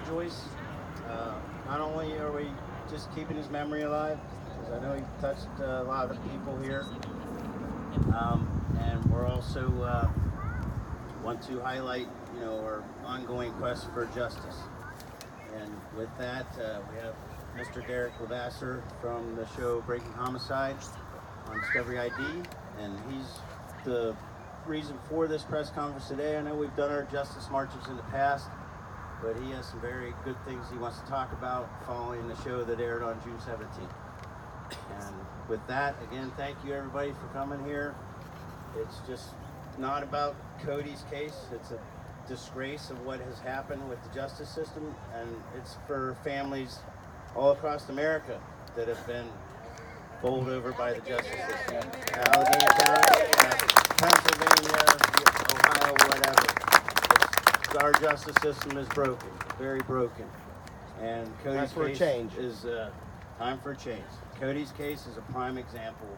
Codi Joyce. Not only are we just keeping his memory alive, because I know he touched a lot of people here, and we're also want to highlight, our ongoing quest for justice. And with that, we have Mr. Derrick from the show Breaking Homicide on Discovery ID, and he's the reason for this press conference today. I know we've done our justice marches in the past, but he has some very good things he wants to talk about following the show that aired on June 17th. And with that, again, thank you everybody for coming here. It's just not about Codi's case. It's a disgrace of what has happened with the justice system, and it's for families all across America that have been bowled over by the justice system. Allegheny County, Pennsylvania, Ohio, whatever. Our justice system is broken, very broken. And Codi's case is time for a change. Codi's case is a prime example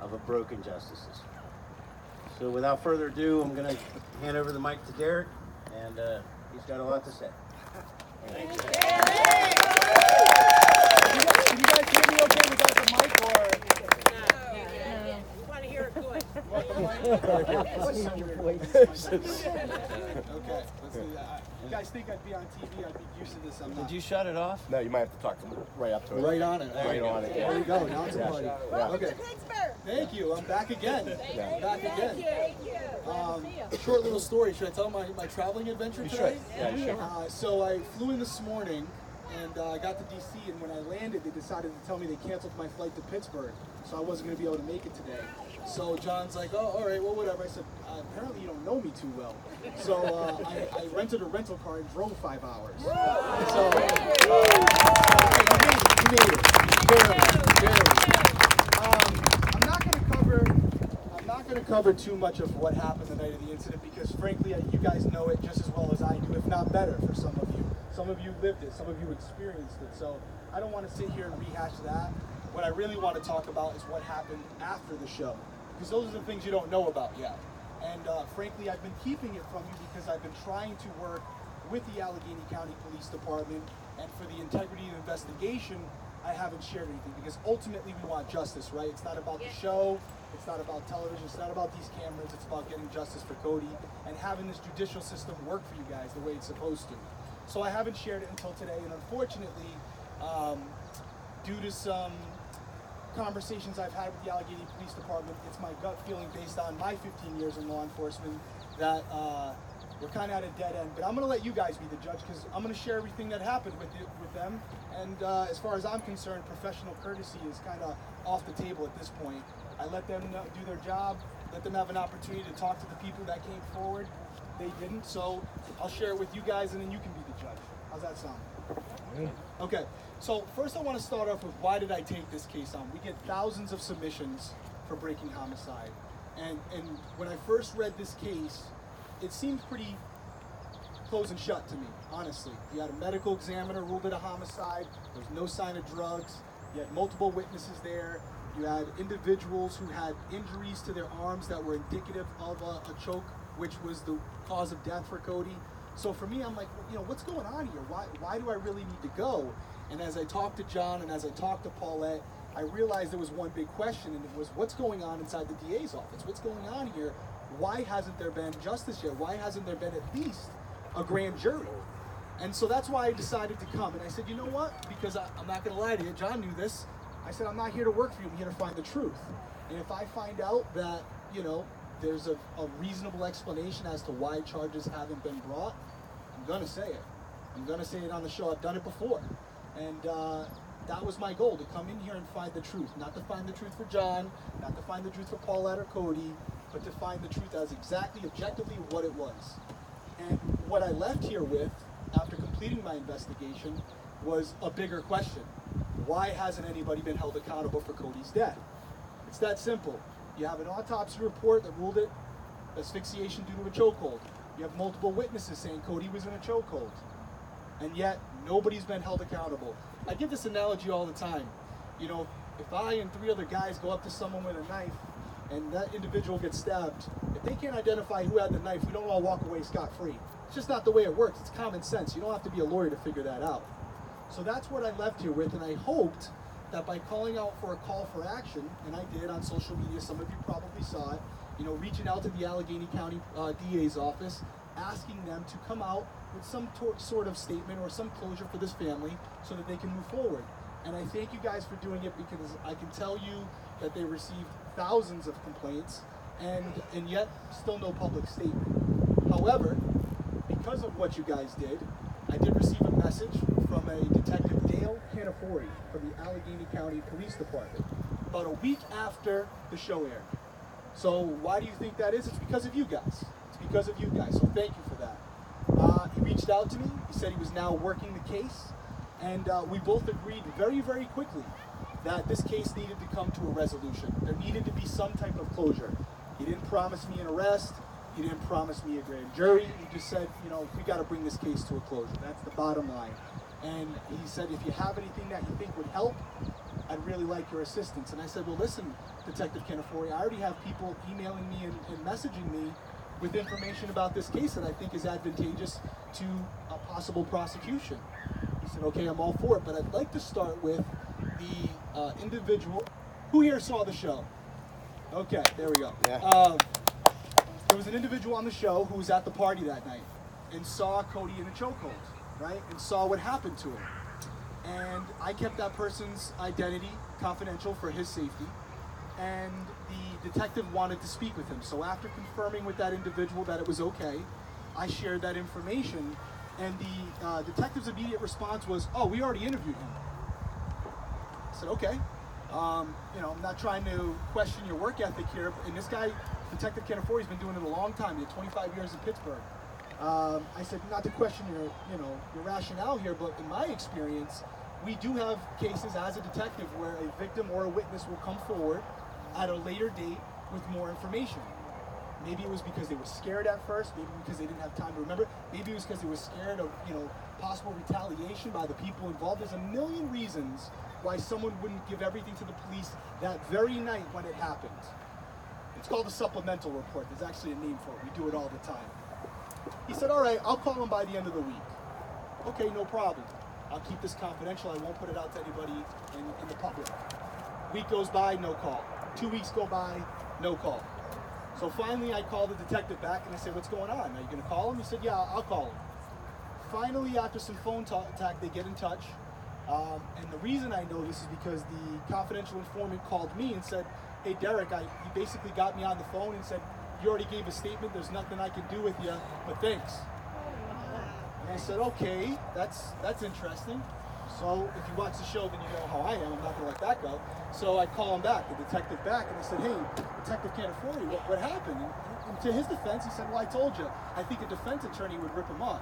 of a broken justice system. So without further ado, I'm going to hand over the mic to Derrick, and he's got a lot to say. Thanks. Can you guys hear me okay without the mic, or? Yeah. We want to hear it good. Okay, let's do that. You guys think I'd be on TV? I'd be used to this. I'm not. Did you shut it off? No, you might have to talk right up to it. Right on it. Right on it. There you go. Now it's a party. Yeah. Okay. Thank you. I'm back again. Yeah. Back again. Thank you. Short little story. Should I tell my traveling adventure You today? should. Yeah, you should. So I flew in this morning, and I got to DC, and when I landed, they decided to tell me they canceled my flight to Pittsburgh, so I wasn't going to be able to make it today. So John's like, oh, all right, well, whatever. I said, apparently you don't know me too well. So I rented a rental car and drove 5 hours. So you made it. Barely. I'm not going to cover too much of what happened the night of the incident, because frankly, you guys know it just as well as I do, if not better for some of you. Some of you lived it, some of you experienced it. So I don't want to sit here and rehash that. What I really want to talk about is what happened after the show, because those are the things you don't know about yet. And frankly, I've been keeping it from you because I've been trying to work with the Allegheny County Police Department, and for the integrity of the investigation, I haven't shared anything, because ultimately we want justice, right? It's not about the show, it's not about television, it's not about these cameras, it's about getting justice for Codi and having this judicial system work for you guys the way it's supposed to. So I haven't shared it until today, and unfortunately, due to some conversations I've had with the Allegheny Police Department, it's my gut feeling based on my 15 years in law enforcement that we're kind of at a dead end. But I'm going to let you guys be the judge, because I'm going to share everything that happened with them. And as far as I'm concerned, professional courtesy is kind of off the table at this point. I let them do their job, let them have an opportunity to talk to the people that came forward. They didn't, so I'll share it with you guys, and then you can be the judge. How's that sound? Okay, so first I want to start off with, why did I take this case on? We get thousands of submissions for Breaking Homicide. And when I first read this case, it seemed pretty close and shut to me, honestly. You had a medical examiner ruled it a homicide. There was no sign of drugs. You had multiple witnesses there. You had individuals who had injuries to their arms that were indicative of a choke, which was the cause of death for Codi. So for me, I'm like, what's going on here? Why do I really need to go? And as I talked to John and as I talked to Paulette, I realized there was one big question, and it was, what's going on inside the DA's office? What's going on here? Why hasn't there been justice yet? Why hasn't there been at least a grand jury? And so that's why I decided to come. And I said, you know what? Because I'm not going to lie to you. John knew this. I said, I'm not here to work for you. I'm here to find the truth. And if I find out that, there's a reasonable explanation as to why charges haven't been brought, I'm going to say it. I'm going to say it on the show. I've done it before. And that was my goal, to come in here and find the truth. Not to find the truth for John, not to find the truth for Paulette or Codi, but to find the truth as exactly, objectively, what it was. And what I left here with, after completing my investigation, was a bigger question. Why hasn't anybody been held accountable for Codi's death? It's that simple. You have an autopsy report that ruled it asphyxiation due to a chokehold. You have multiple witnesses saying Codi was in a chokehold. And yet, nobody's been held accountable. I give this analogy all the time. If I and 3 other guys go up to someone with a knife, and that individual gets stabbed, if they can't identify who had the knife, we don't all walk away scot-free. It's just not the way it works. It's common sense. You don't have to be a lawyer to figure that out. So that's what I left here with, and I hoped that by calling out for a call for action, and I did on social media, some of you probably saw it, reaching out to the Allegheny County DA's office, asking them to come out with some sort of statement or some closure for this family so that they can move forward. And I thank you guys for doing it, because I can tell you that they received thousands of complaints and yet still no public statement. However, because of what you guys did, I did receive a message from a Detective Dale Canafori from the Allegheny County Police Department about a week after the show aired. So why do you think that is? It's because of you guys. It's because of you guys. So thank you for that. He reached out to me. He said he was now working the case. And we both agreed very, very quickly that this case needed to come to a resolution. There needed to be some type of closure. He didn't promise me an arrest. He didn't promise me a grand jury. He just said, we got to bring this case to a closure. That's the bottom line. And he said, if you have anything that you think would help, I'd really like your assistance. And I said, well, listen, Detective Canafori, I already have people emailing me and messaging me with information about this case that I think is advantageous to a possible prosecution. He said, okay, I'm all for it, but I'd like to start with the individual. Who here saw the show? Okay, there we go. Yeah. There was an individual on the show who was at the party that night and saw Codi in a chokehold, right? And saw what happened to him. And I kept that person's identity confidential for his safety. And the detective wanted to speak with him. So after confirming with that individual that it was okay, I shared that information. And the detective's immediate response was, oh, we already interviewed him. I said, okay. I'm not trying to question your work ethic here. And this guy, Detective Canafori, has been doing it a long time. He had 25 years in Pittsburgh. I said, not to question your rationale here, but in my experience, we do have cases as a detective where a victim or a witness will come forward at a later date with more information. Maybe it was because they were scared at first, maybe because they didn't have time to remember, maybe it was because they were scared of possible retaliation by the people involved. There's a million reasons why someone wouldn't give everything to the police that very night when it happened. It's called a supplemental report. There's actually a name for it. We do it all the time. He said, all right, I'll call him by the end of the week. Okay, no problem. I'll keep this confidential. I won't put it out to anybody in the public. Week goes by, no call. 2 weeks go by, no call. So finally I called the detective back and I said, what's going on? Are you going to call him? He said, yeah, I'll call him. Finally, after some phone tag, they get in touch. And the reason I know this is because the confidential informant called me and said, hey, Derrick, he basically got me on the phone and said, you already gave a statement, there's nothing I can do with you, but thanks. And I said, okay, that's interesting. So if you watch the show, then you know how I am. I'm not going to let that go. So I call him back, the detective back, and I said, hey, Detective Canafori, what happened? And to his defense, he said, well, I told you, I think a defense attorney would rip him off.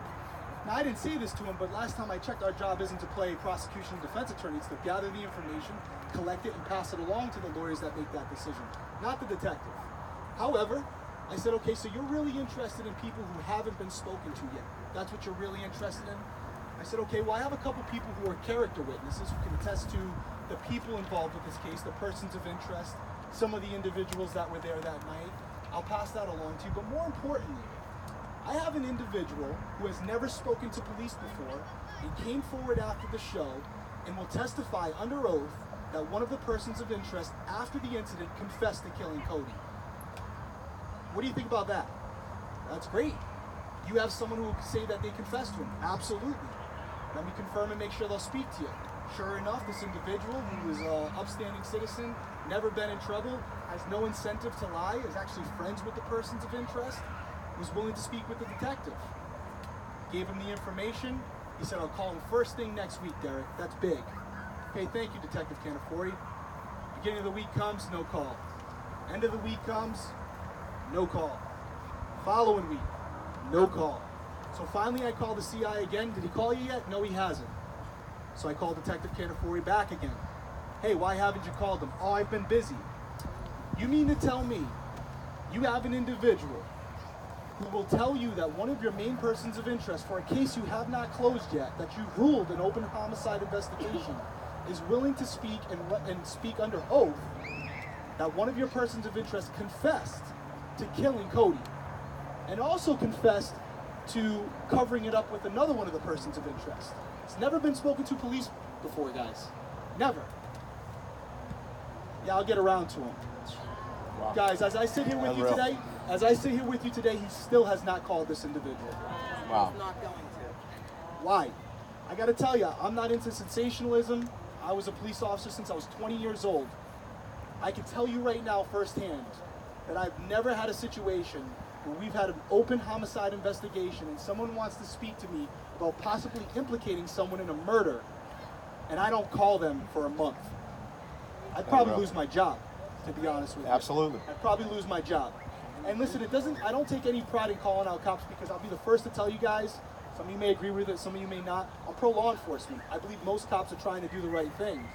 Now, I didn't say this to him, but last time I checked, our job isn't to play prosecution and defense attorney. It's to gather the information, collect it, and pass it along to the lawyers that make that decision, not the detective. However, I said, okay, so you're really interested in people who haven't been spoken to yet. That's what you're really interested in? I said, okay, well, I have a couple people who are character witnesses who can attest to the people involved with this case, the persons of interest, some of the individuals that were there that night. I'll pass that along to you. But more importantly, I have an individual who has never spoken to police before and came forward after the show and will testify under oath that one of the persons of interest after the incident confessed to killing Codi. What do you think about that? That's great. You have someone who will say that they confessed to him. Absolutely. Let me confirm and make sure they'll speak to you. Sure enough, this individual, who is an upstanding citizen, never been in trouble, has no incentive to lie, is actually friends with the persons of interest, was willing to speak with the detective. Gave him the information. He said, I'll call him first thing next week, Derrick. That's big. Okay, thank you, Detective Canafori. Beginning of the week comes, no call. End of the week comes, no call. Following week, no call. So finally I called the CI again. Did he call you yet? No, he hasn't. So I called Detective Canafori back again. Hey, why haven't you called him? Oh, I've been busy. You mean to tell me you have an individual who will tell you that one of your main persons of interest for a case you have not closed yet, that you've ruled an open homicide investigation, is willing to speak and speak under oath that one of your persons of interest confessed to killing Codi, and also confessed to covering it up with another one of the persons of interest. It's never been spoken to police before, guys. Never. Yeah, I'll get around to him. Wow. Guys, as I sit here with you today, he still has not called this individual. Wow. Not going to. Why? I gotta tell you, I'm not into sensationalism. I was a police officer since I was 20 years old. I can tell you right now firsthand that I've never had a situation where we've had an open homicide investigation and someone wants to speak to me about possibly implicating someone in a murder, and I don't call them for a month. I'd probably lose my job, to be honest with you. Absolutely. I'd probably lose my job. And listen, I don't take any pride in calling out cops, because I'll be the first to tell you guys, some of you may agree with it, some of you may not. I'm pro law enforcement. I believe most cops are trying to do the right thing.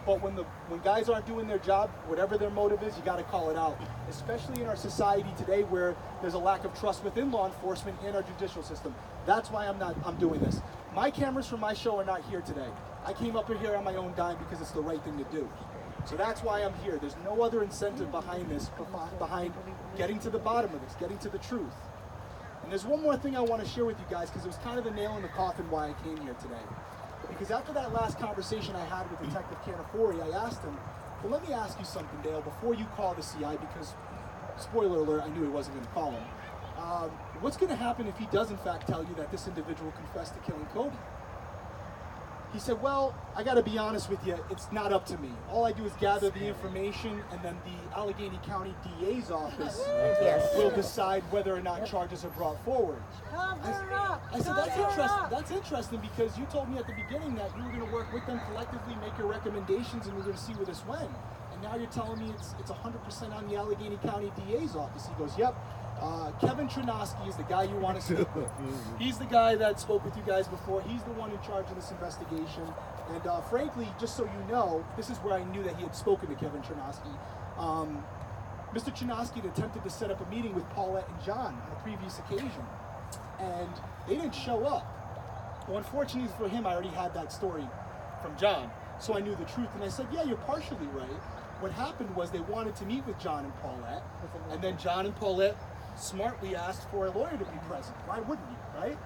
But when guys aren't doing their job, whatever their motive is, you got to call it out. Especially in our society today, where there's a lack of trust within law enforcement and our judicial system. That's why I'm doing this. My cameras for my show are not here today. I came up here on my own dime because it's the right thing to do. So that's why I'm here. There's no other incentive behind this, behind getting to the bottom of this, getting to the truth. And there's one more thing I want to share with you guys, because it was kind of the nail in the coffin why I came here today. Because after that last conversation I had with Detective Canafori, I asked him, well, let me ask you something, Dale, before you call the CI, because, spoiler alert, I knew he wasn't going to call him. What's going to happen if he does, in fact, tell you that this individual confessed to killing Codi? He said, well, I got to be honest with you, it's not up to me. All I do is gather the information, and then the Allegheny County DA's office will decide whether or not charges are brought forward. I said, that's interesting, because you told me at the beginning that you were going to work with them collectively, make your recommendations, and we're going to see where this went. And now you're telling me it's 100% on the Allegheny County DA's office. He goes, yep. Kevin Trinosky is the guy you want to speak with. He's the guy that spoke with you guys before. He's the one in charge of this investigation. And frankly, just so you know, this is where I knew that he had spoken to Kevin Trinosky. Mr. Trinosky had attempted to set up a meeting with Paulette and John on a previous occasion, and they didn't show up. Well, unfortunately for him, I already had that story from John, so I knew the truth. And I said, yeah, you're partially right. What happened was they wanted to meet with John and Paulette, and then John and Paulette smartly asked for a lawyer to be present. Why wouldn't you, right?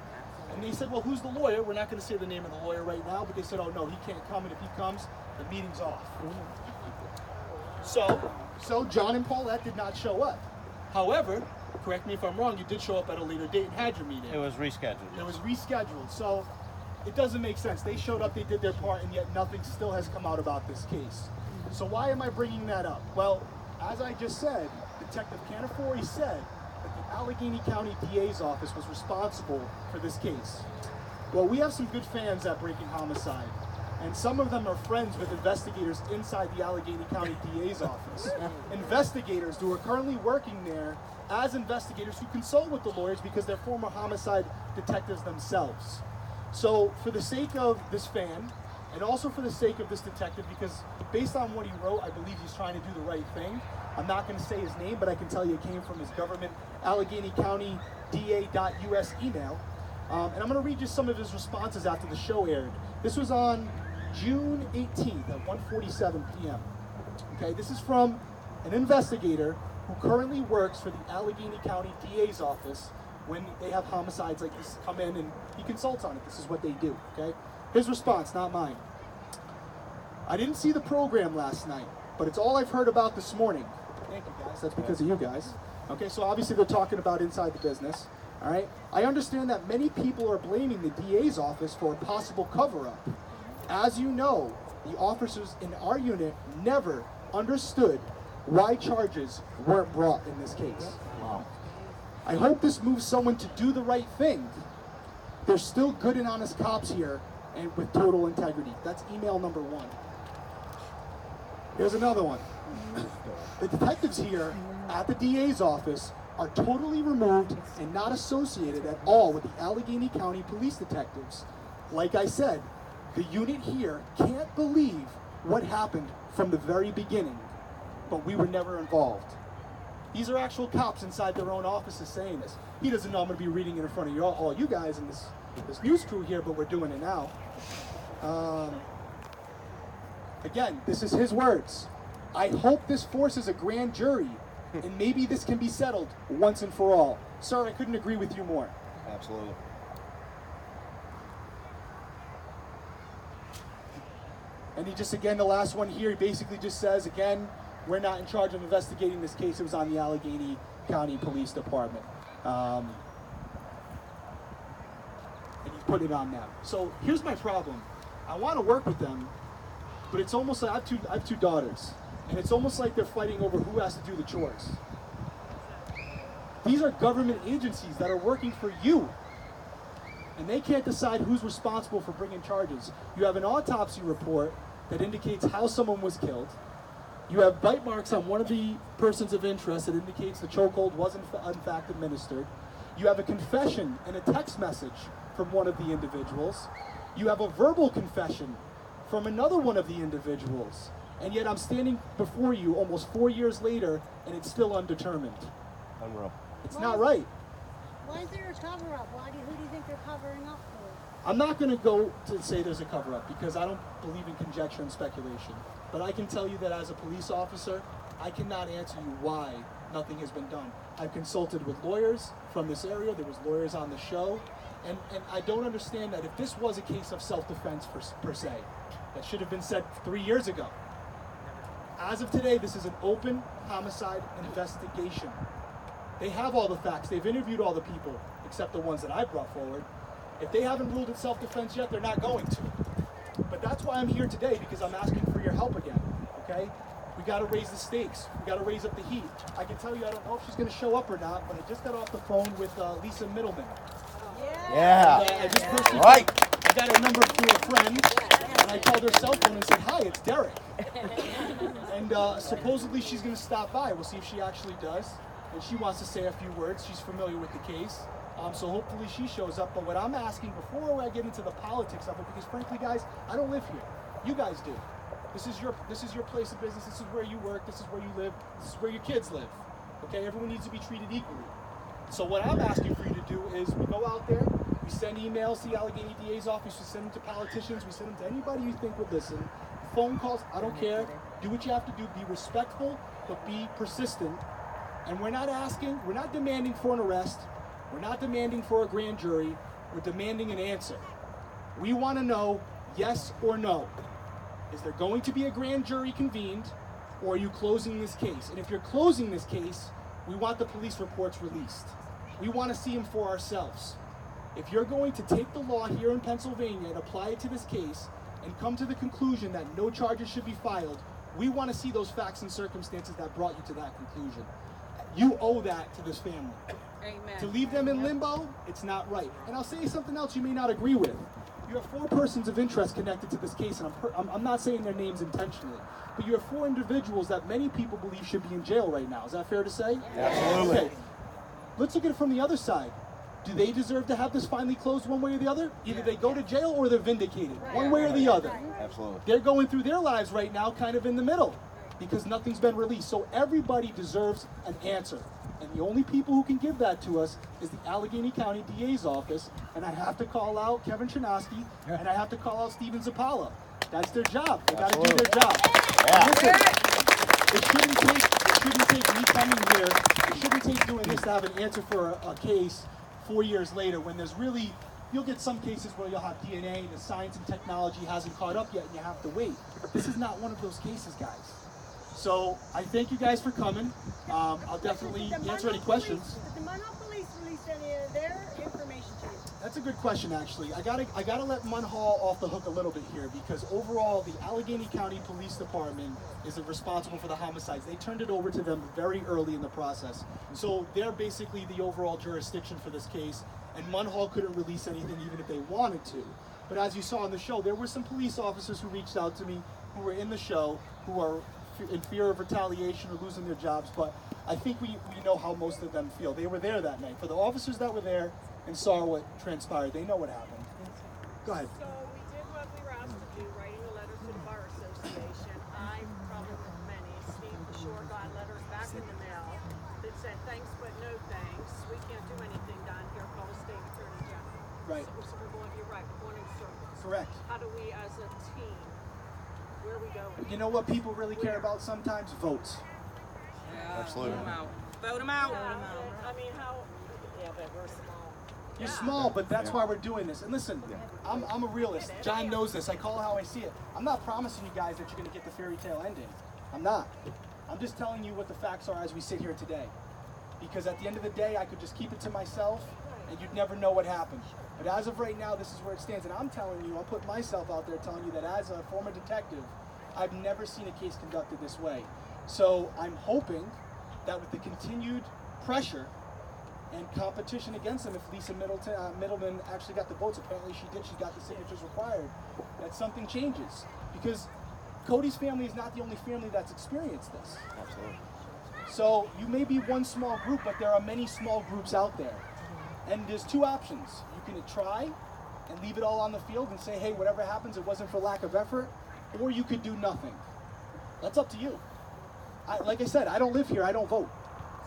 And they said, well, who's the lawyer? We're not going to say the name of the lawyer right now, but they said, oh no, he can't come, and if he comes, the meeting's off. So John and Paulette did not show up. However, correct me if I'm wrong, you did show up at a later date and had your meeting. It was rescheduled. It was rescheduled, so it doesn't make sense. They showed up, they did their part, and yet nothing still has come out about this case. So why am I bringing that up? Well, as I just said, Detective Canafori said that the Allegheny County DA's office was responsible for this case. Well, we have some good fans at Breaking Homicide, and some of them are friends with investigators inside the Allegheny County DA's office. Investigators who are currently working there as investigators who consult with the lawyers because they're former homicide detectives themselves. So for the sake of this fan, and also for the sake of this detective, because based on what he wrote, I believe he's trying to do the right thing. I'm not going to say his name, but I can tell you it came from his government Allegheny County DA.US email. And I'm going to read you some of his responses after the show aired. This was on June 18th at 1:47 p.m. Okay, this is from an investigator who currently works for the Allegheny County DA's office when they have homicides like this come in, and he consults on it. This is what they do, okay? His response, not mine. I didn't see the program last night, but it's all I've heard about this morning. Thank you, guys. That's because of you guys. Okay, so obviously they're talking about inside the business. All right. I understand that many people are blaming the DA's office for a possible cover-up. As you know, the officers in our unit never understood why charges weren't brought in this case. Wow. I hope this moves someone to do the right thing. There's still good and honest cops here, and with total integrity. That's email number 1. Here's another one. The detectives here at the DA's office are totally removed and not associated at all with the Allegheny County police detectives. Like I said, the unit here can't believe what happened from the very beginning, but we were never involved. These are actual cops inside their own offices saying this. He doesn't know I'm going to be reading it in front of all you guys and this news crew here, but we're doing it now. Again, this is his words. I hope this forces a grand jury, and maybe this can be settled once and for all. Sir, I couldn't agree with you more. Absolutely. And he just, again, the last one here, he basically just says, again, we're not in charge of investigating this case. It was on the Allegheny County Police Department. And he's putting it on them. So here's my problem. I want to work with them, but it's almost like I have two daughters. And it's almost like they're fighting over who has to do the chores. These are government agencies that are working for you. And they can't decide who's responsible for bringing charges. You have an autopsy report that indicates how someone was killed. You have bite marks on one of the persons of interest that indicates the chokehold was in fact administered. You have a confession and a text message from one of the individuals. You have a verbal confession from another one of the individuals. And yet I'm standing before you almost 4 years later, and it's still undetermined. Unreal. It's not right. Why is there a cover-up? Who do you think they're covering up for? I'm not going to go to say there's a cover-up because I don't believe in conjecture and speculation. But I can tell you that as a police officer, I cannot answer you why nothing has been done. I've consulted with lawyers from this area. There was lawyers on the show. And I don't understand that if this was a case of self-defense per se, that should have been said 3 years ago. As of today, this is an open homicide investigation. They have all the facts. They've interviewed all the people, except the ones that I brought forward. If they haven't ruled it self-defense yet, they're not going to. But that's why I'm here today, because I'm asking for your help again, okay? We got to raise the stakes. We got to raise up the heat. I can tell you I don't know if she's going to show up or not, but I just got off the phone with Lisa Middleman. Yeah. And, I just personally Right. I got her number through a friend, and I called her cell phone and said, "Hi, it's Derrick." And supposedly she's going to stop by. We'll see if she actually does. And she wants to say a few words. She's familiar with the case. So hopefully she shows up. But what I'm asking before I get into the politics of it, because frankly, guys, I don't live here. You guys do. This is your place of business. This is where you work. This is where you live. This is where your kids live. Okay, everyone needs to be treated equally. So what I'm asking for you to do is we go out there, we send emails to the Allegheny DA's office, we send them to politicians, we send them to anybody you think would listen. Phone calls, I don't care. Do what you have to do. Be respectful, but be persistent. And we're not demanding for an arrest. We're not demanding for a grand jury. We're demanding an answer. We want to know yes or no. Is there going to be a grand jury convened, or are you closing this case? And if you're closing this case, we want the police reports released. We want to see them for ourselves. If you're going to take the law here in Pennsylvania and apply it to this case and come to the conclusion that no charges should be filed, we want to see those facts and circumstances that brought you to that conclusion. You owe that to this family. Amen. To leave them in limbo, it's not right. And I'll say something else you may not agree with. You have 4 persons of interest connected to this case, and I'm not saying their names intentionally, but you have 4 individuals that many people believe should be in jail right now. Is that fair to say? Absolutely. Okay. Let's look at it from the other side. Do they deserve to have this finally closed one way or the other? Either they go to jail or they're vindicated. One way or the other. Absolutely. They're going through their lives right now kind of in the middle because nothing's been released. So everybody deserves an answer. And the only people who can give that to us is the Allegheny County DA's office. And I have to call out Kevin Chernowski, and I have to call out Steven Zappala. That's their job. They got to do their job. Yeah. Listen, it shouldn't take me coming here. It shouldn't take doing this to have an answer for a case 4 years later when there's really, you'll get some cases where you'll have DNA, the science and technology hasn't caught up yet, and you have to wait. This is not one of those cases, guys. So I thank you guys for coming. I'll definitely answer any questions. Did the Monroe Police release any of their information to you? That's a good question, actually. I gotta let Munhall off the hook a little bit here because overall, the Allegheny County Police Department is responsible for the homicides. They turned it over to them very early in the process, so they're basically the overall jurisdiction for this case. And Munhall couldn't release anything even if they wanted to. But as you saw on the show, there were some police officers who reached out to me who were in the show who are in fear of retaliation or losing their jobs, but I think we know how most of them feel. They were there that night. For the officers that were there and saw what transpired, they know what happened. Go ahead. So we did what we were asked to do, writing a letter to the Bar Association. I, probably with many, Steve Shore got letters back in the mail that said, thanks but no thanks. We can't do anything down here, call the state attorney general. Right. So we're going, you're right, we're going in circles. Correct. How do we as a team, where are we going? You know what people really care about sometimes? Votes. Absolutely. Vote them out. I mean, how, yeah, but we're small. You're small, but that's why we're doing this. And listen, I'm a realist. John knows this. I call it how I see it. I'm not promising you guys that you're going to get the fairy tale ending. I'm not. I'm just telling you what the facts are as we sit here today. Because at the end of the day, I could just keep it to myself, and you'd never know what happened. But as of right now, this is where it stands. And I'm telling you, I'm putting myself out there telling you that as a former detective, I've never seen a case conducted this way. So I'm hoping that with the continued pressure and competition against them, if Lisa Middleman actually got the votes, apparently she did, she got the signatures required, that something changes. Because Cody's family is not the only family that's experienced this. Absolutely. So you may be one small group, but there are many small groups out there. And there's two options. You can try and leave it all on the field and say, hey, whatever happens, it wasn't for lack of effort, or you could do nothing. That's up to you. Like I said, I don't live here, I don't vote.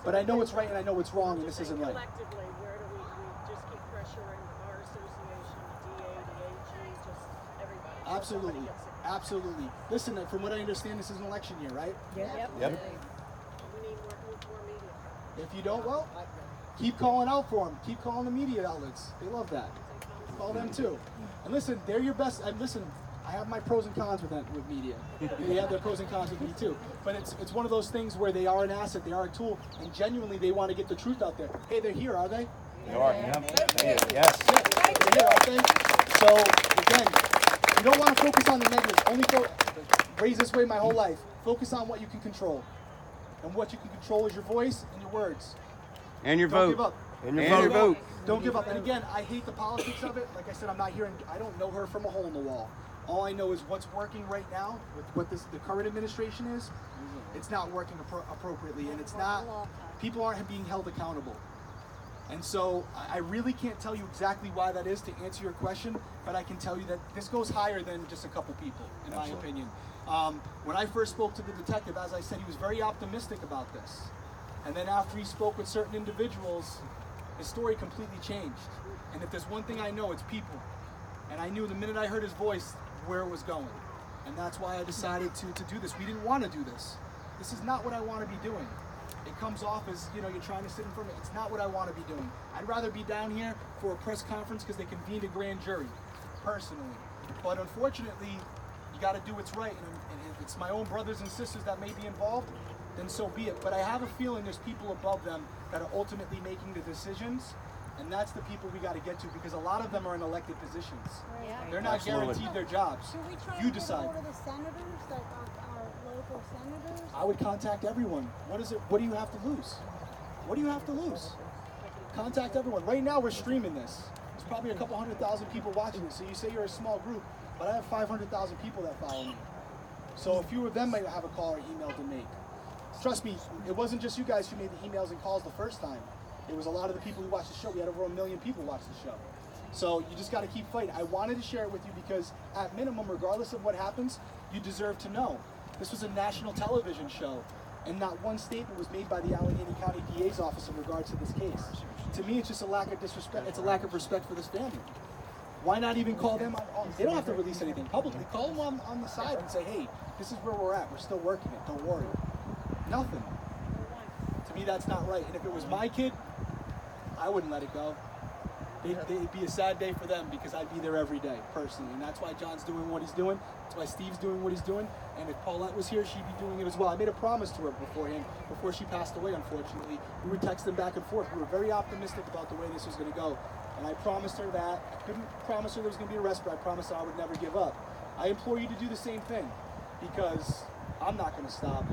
But I know what's right and I know what's wrong, and this isn't right. Collectively, where do we just keep pressuring the Bar Association, the DA, the AG, just everybody? Absolutely. Absolutely. Listen, from what I understand, this is an election year, right? Yep. Yep. We need more media. If you don't, well, keep calling out for them. Keep calling the media outlets. They love that. Call them too. And listen, they're your best. And listen, I have my pros and cons with media. They have their pros and cons with me too. But it's one of those things where they are an asset, they are a tool, and genuinely they want to get the truth out there. Hey, they're here, are they? They are. Yeah. Yes. Yeah, they're here, aren't they? So again, you don't want to focus on the negatives. Only raised this way my whole life. Focus on what you can control. And what you can control is your voice and your words. And your Don't vote. give up. And your And your vote. vote. Don't give up. And again, I hate the politics of it. Like I said, I'm not here, and I don't know her from a hole in the wall. All I know is what's working right now with what the current administration is. It's not working appropriately, and it's not. People aren't being held accountable. And so I really can't tell you exactly why that is to answer your question, but I can tell you that this goes higher than just a couple people, in my opinion. When I first spoke to the detective, as I said, he was very optimistic about this. And then after he spoke with certain individuals, his story completely changed. And if there's one thing I know, it's people. And I knew the minute I heard his voice where it was going. And that's why I decided to do this. We didn't want to do this. This is not what I want to be doing. It comes off as, you're trying to sit in front of me. It's not what I want to be doing. I'd rather be down here for a press conference because they convened a grand jury, personally. But unfortunately, you got to do what's right. And if it's my own brothers and sisters that may be involved, then so be it. But I have a feeling there's people above them that are ultimately making the decisions. And that's the people we got to get to, because a lot of them are in elected positions. They're not guaranteed their jobs. Should we try You and decide. get hold of the senators, like our local senators? I would contact everyone. What is it? What do you have to lose? What do you have to lose? Contact everyone. Right now we're streaming this. There's probably a couple 100,000 people watching this. So you say you're a small group, but I have 500,000 people that follow me. So a few of them might have a call or email to make. Trust me, it wasn't just you guys who made the emails and calls the first time. It was a lot of the people who watched the show. We had over 1 million people watch the show. So you just got to keep fighting. I wanted to share it with you because at minimum, regardless of what happens, you deserve to know. This was a national television show, and not one statement was made by the Allegheny County DA's office in regards to this case. To me, it's just a lack of disrespect. It's a lack of respect for this family. Why not even call them on? They don't have to release anything publicly. Call them on the side and say, hey, this is where we're at. We're still working it. Don't worry. Nothing. To me, that's not right. And if it was my kid, I wouldn't let it go. It'd be a sad day for them because I'd be there every day, personally. And that's why John's doing what he's doing. That's why Steve's doing what he's doing. And if Paulette was here, she'd be doing it as well. I made a promise to her beforehand, before she passed away, unfortunately. We were texting back and forth. We were very optimistic about the way this was going to go. And I promised her that. I couldn't promise her there was going to be a arrest, but I promised her I would never give up. I implore you to do the same thing because I'm not going to stop.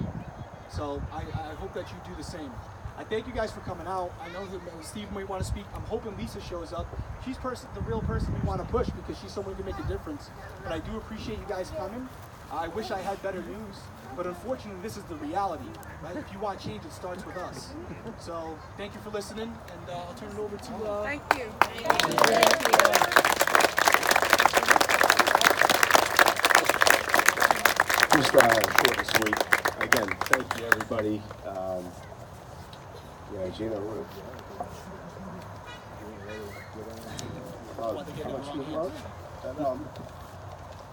So I hope that you do the same. I thank you guys for coming out. I know that Steve might want to speak. I'm hoping Lisa shows up. She's the real person we want to push because she's someone who can make a difference. But I do appreciate you guys coming. I wish I had better news, but unfortunately this is the reality, right? If you want change, it starts with us. So thank you for listening, and I'll turn it over to... Thank you. Just short and sweet. Again, thank you, everybody. Yeah, Gina,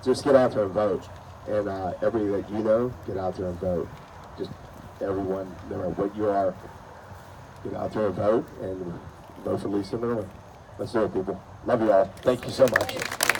just get out there and vote. And everybody that you know, get out there and vote. Just everyone, no matter what you are, get out there and vote for Lisa Miller. Let's do it, people. Love you all. Thank you so much.